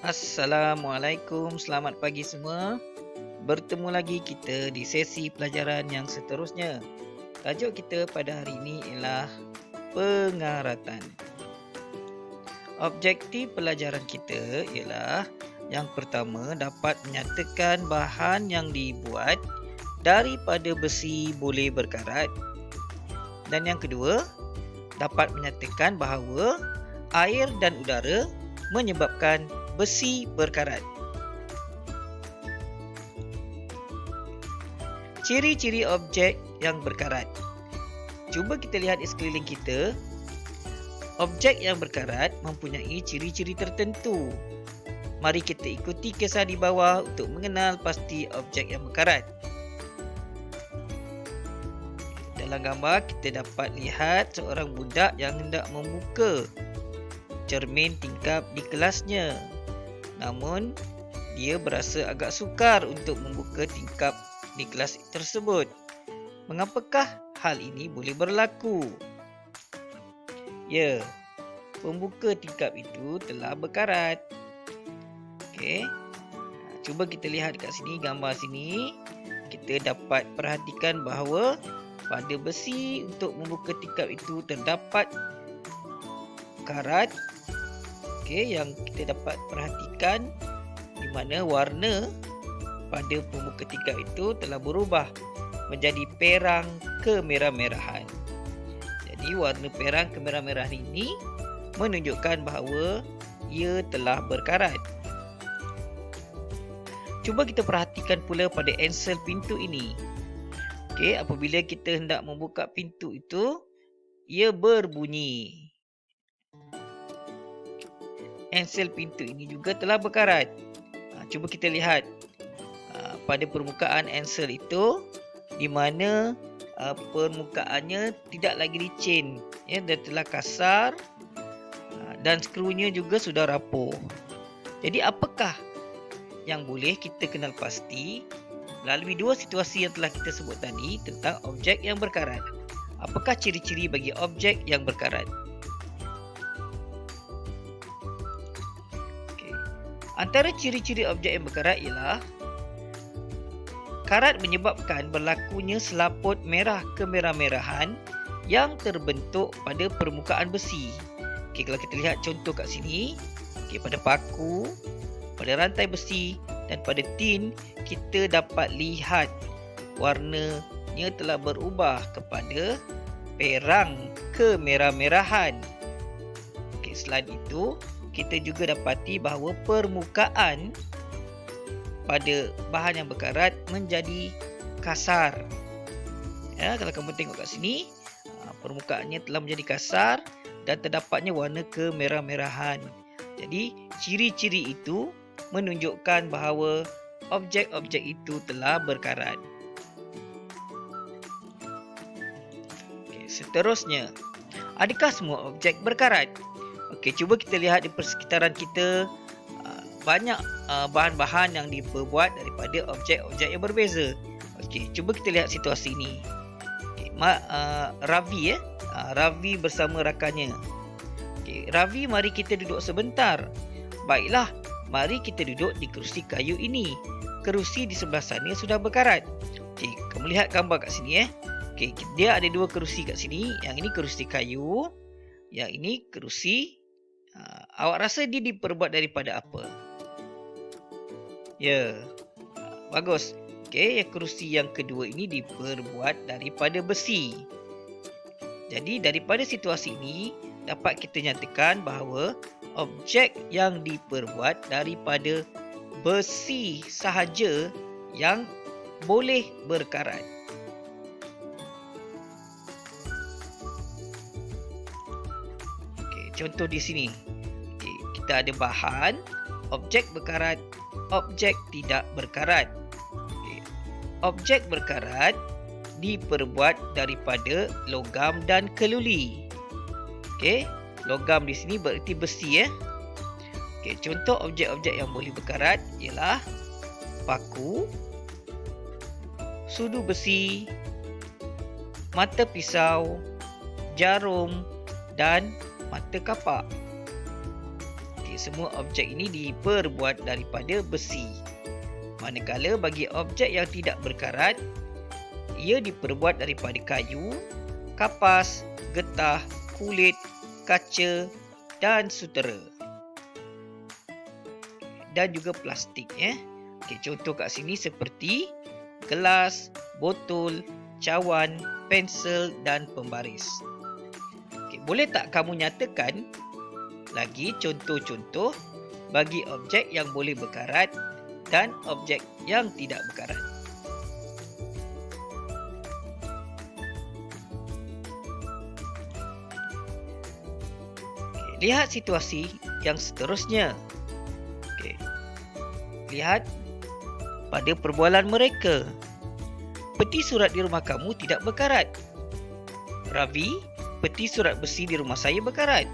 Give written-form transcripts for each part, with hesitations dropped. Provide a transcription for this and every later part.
Assalamualaikum, selamat pagi semua. Bertemu lagi kita di sesi pelajaran yang seterusnya. Tajuk kita pada hari ini ialah pengaratan. Objektif pelajaran kita ialah yang pertama dapat menyatakan bahan yang dibuat daripada besi boleh berkarat. Dan yang kedua, dapat menyatakan bahawa air dan udara menyebabkan besi berkarat. Ciri-ciri objek yang berkarat. Cuba kita lihat di sekeliling kita. Objek yang berkarat mempunyai ciri-ciri tertentu. Mari kita ikuti kisah di bawah untuk mengenal pasti objek yang berkarat. Dalam gambar kita dapat lihat seorang budak yang hendak membuka cermin tingkap di kelasnya. Namun, dia berasa agak sukar untuk membuka tingkap di kelas tersebut. Mengapakah hal ini boleh berlaku? Ya, pembuka tingkap itu telah berkarat. Okey. Cuba kita lihat dekat sini, gambar sini. Kita dapat perhatikan bahawa pada besi untuk membuka tingkap itu terdapat karat. Okey, yang kita dapat perhatikan di mana warna pada pembuka tingkap itu telah berubah menjadi perang kemerah-merahan. Jadi warna perang kemerah-merahan ini menunjukkan bahawa ia telah berkarat. Cuba kita perhatikan pula pada ensel pintu ini. Okey, apabila kita hendak membuka pintu itu, ia berbunyi. Ensel pintu ini juga telah berkarat. Cuba kita lihat pada permukaan ensel itu, di mana permukaannya tidak lagi licin, ya, dia telah kasar dan skrunya juga sudah rapuh. Jadi apakah yang boleh kita kenal pasti melalui dua situasi yang telah kita sebut tadi tentang objek yang berkarat? Apakah ciri-ciri bagi objek yang berkarat? Antara ciri-ciri objek yang berkarat ialah karat menyebabkan berlakunya selaput merah kemerah-merahan yang terbentuk pada permukaan besi. Okey, kalau kita lihat contoh kat sini, okey, pada paku, pada rantai besi dan pada tin, kita dapat lihat warnanya telah berubah kepada perang kemerah-merahan. Okey, selain itu, kita juga dapati bahawa permukaan pada bahan yang berkarat menjadi kasar. Ya, kalau kamu tengok kat sini, permukaannya telah menjadi kasar dan terdapatnya warna kemerah-merahan. Jadi, ciri-ciri itu menunjukkan bahawa objek-objek itu telah berkarat. Okey, seterusnya, adakah semua objek berkarat? Okey, cuba kita lihat di persekitaran kita, banyak bahan-bahan yang diperbuat daripada objek-objek yang berbeza. Okey, cuba kita lihat situasi ini. Okay, Ravi Ravi bersama rakannya. Okey, Ravi, mari kita duduk sebentar. Baiklah, mari kita duduk di kerusi kayu ini. Kerusi di sebelah sana sudah berkarat. Okey, kamu lihat gambar kat sini. Okey, dia ada dua kerusi kat sini. Yang ini kerusi kayu, yang ini kerusi. Awak rasa dia diperbuat daripada apa? Ya, bagus. Okey, kerusi yang kedua ini diperbuat daripada besi. Jadi daripada situasi ini dapat kita nyatakan bahawa objek yang diperbuat daripada besi sahaja yang boleh berkarat. Okey, contoh di sini. Okey, kita ada bahan, objek berkarat, objek tidak berkarat. Okay. Objek berkarat diperbuat daripada logam dan keluli. Okey, logam di sini bererti besi. Okey, contoh objek-objek yang boleh berkarat ialah paku, sudu besi, mata pisau, jarum dan mata kapak. Semua objek ini diperbuat daripada besi. Manakala bagi objek yang tidak berkarat, ia diperbuat daripada kayu, kapas, getah, kulit, kaca dan sutera. Dan juga plastik. Contoh kat sini seperti gelas, botol, cawan, pensel dan pembaris. Boleh tak kamu nyatakan lagi contoh-contoh bagi objek yang boleh berkarat dan objek yang tidak berkarat? Lihat situasi yang seterusnya. Lihat pada perbualan mereka. Peti surat di rumah kamu tidak berkarat. Ravi, peti surat besi di rumah saya berkarat.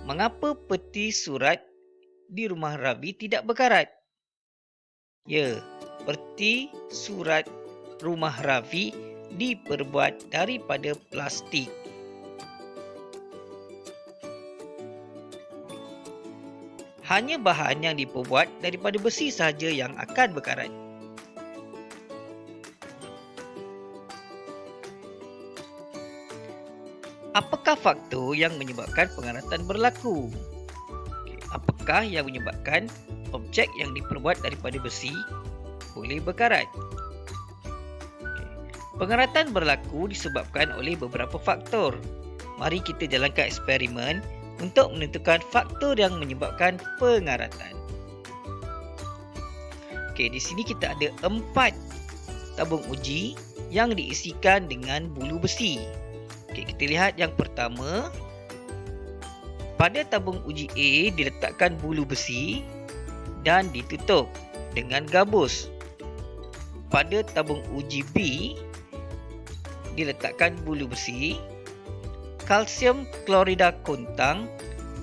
Mengapa peti surat di rumah Ravi tidak berkarat? Ya, peti surat rumah Ravi diperbuat daripada plastik. Hanya bahan yang diperbuat daripada besi sahaja yang akan berkarat. Apakah faktor yang menyebabkan pengaratan berlaku? Apakah yang menyebabkan objek yang diperbuat daripada besi boleh berkarat? Pengaratan berlaku disebabkan oleh beberapa faktor. Mari kita jalankan eksperimen untuk menentukan faktor yang menyebabkan pengaratan. Di sini kita ada 4 tabung uji yang diisikan dengan bulu besi. Kita lihat yang pertama. Pada tabung uji A diletakkan bulu besi dan ditutup dengan gabus. Pada tabung uji B diletakkan bulu besi, kalsium klorida kontang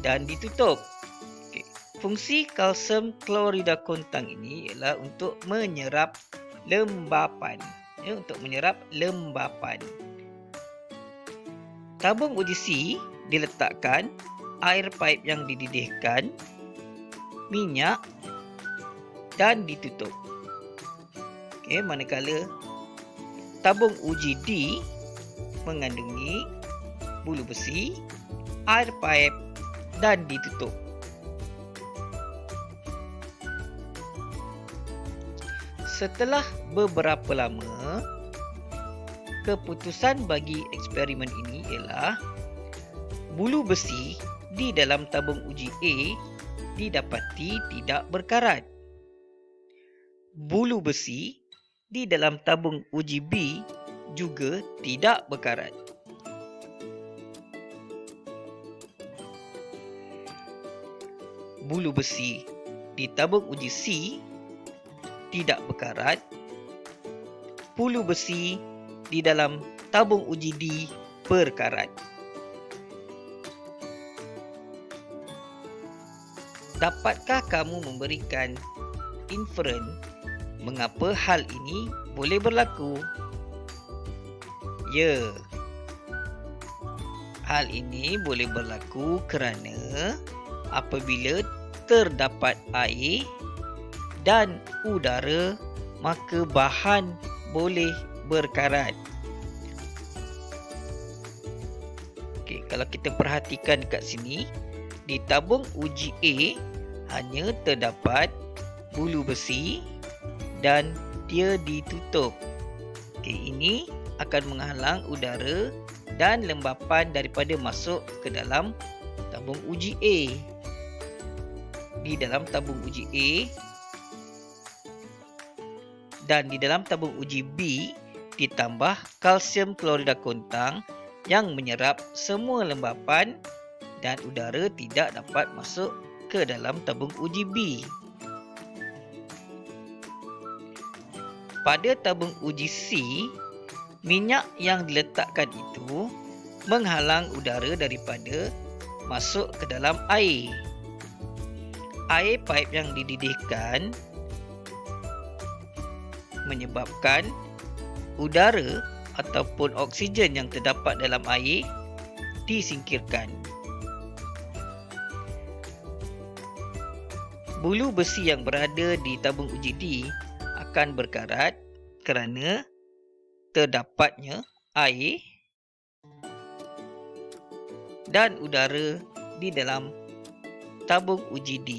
dan ditutup. Fungsi kalsium klorida kontang ini ialah untuk menyerap lembapan. Tabung uji C diletakkan air paip yang dididihkan, minyak dan ditutup. Manakala tabung uji D mengandungi bulu besi, air paip dan ditutup. Setelah beberapa lama, keputusan bagi eksperimen ini ialah bulu besi di dalam tabung uji A didapati tidak berkarat. Bulu besi di dalam tabung uji B juga tidak berkarat. Bulu besi di tabung uji C tidak berkarat. Bulu besi di dalam tabung uji D berkarat. Dapatkah kamu memberikan inferen mengapa hal ini boleh berlaku? Ya, hal ini boleh berlaku kerana apabila terdapat air dan udara, maka bahan boleh berkarat. Kalau kita perhatikan dekat sini, di tabung uji A hanya terdapat bulu besi dan dia ditutup. Ini akan menghalang udara dan lembapan daripada masuk ke dalam tabung uji A. Di dalam tabung uji A dan di dalam tabung uji B ditambah kalsium klorida kontang yang menyerap semua lembapan dan udara tidak dapat masuk ke dalam tabung uji B. Pada tabung uji C, minyak yang diletakkan itu menghalang udara daripada masuk ke dalam air. Air paip yang dididihkan menyebabkan udara ataupun oksigen yang terdapat dalam air disingkirkan. bulu besi yang berada di tabung uji D akan berkarat kerana terdapatnya air dan udara di dalam tabung uji D.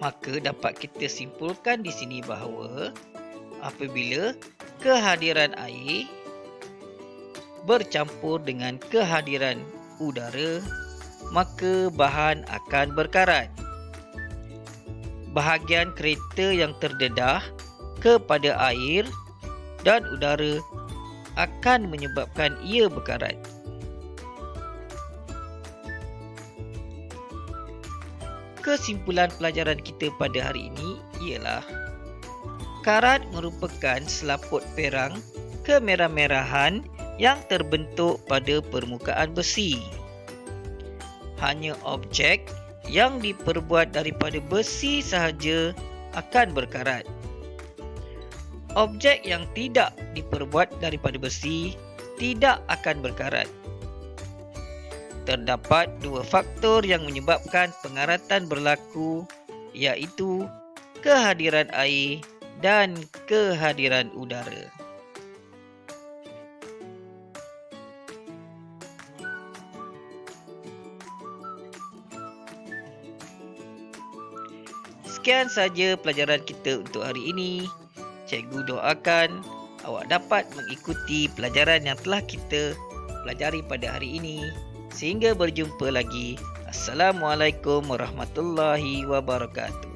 Maka dapat kita simpulkan di sini bahawa apabila kehadiran air bercampur dengan kehadiran udara, maka bahan akan berkarat. Bahagian kereta yang terdedah kepada air dan udara akan menyebabkan ia berkarat. Kesimpulan pelajaran kita pada hari ini ialah karat merupakan selaput perang kemerah-merahan yang terbentuk pada permukaan besi. Hanya objek yang diperbuat daripada besi sahaja akan berkarat. Objek yang tidak diperbuat daripada besi tidak akan berkarat. Terdapat dua faktor yang menyebabkan pengaratan berlaku, iaitu kehadiran air dan kehadiran udara. Sekian saja pelajaran kita untuk hari ini. Cikgu doakan awak dapat mengikuti pelajaran yang telah kita pelajari pada hari ini. Sehingga berjumpa lagi. Assalamualaikum warahmatullahi wabarakatuh.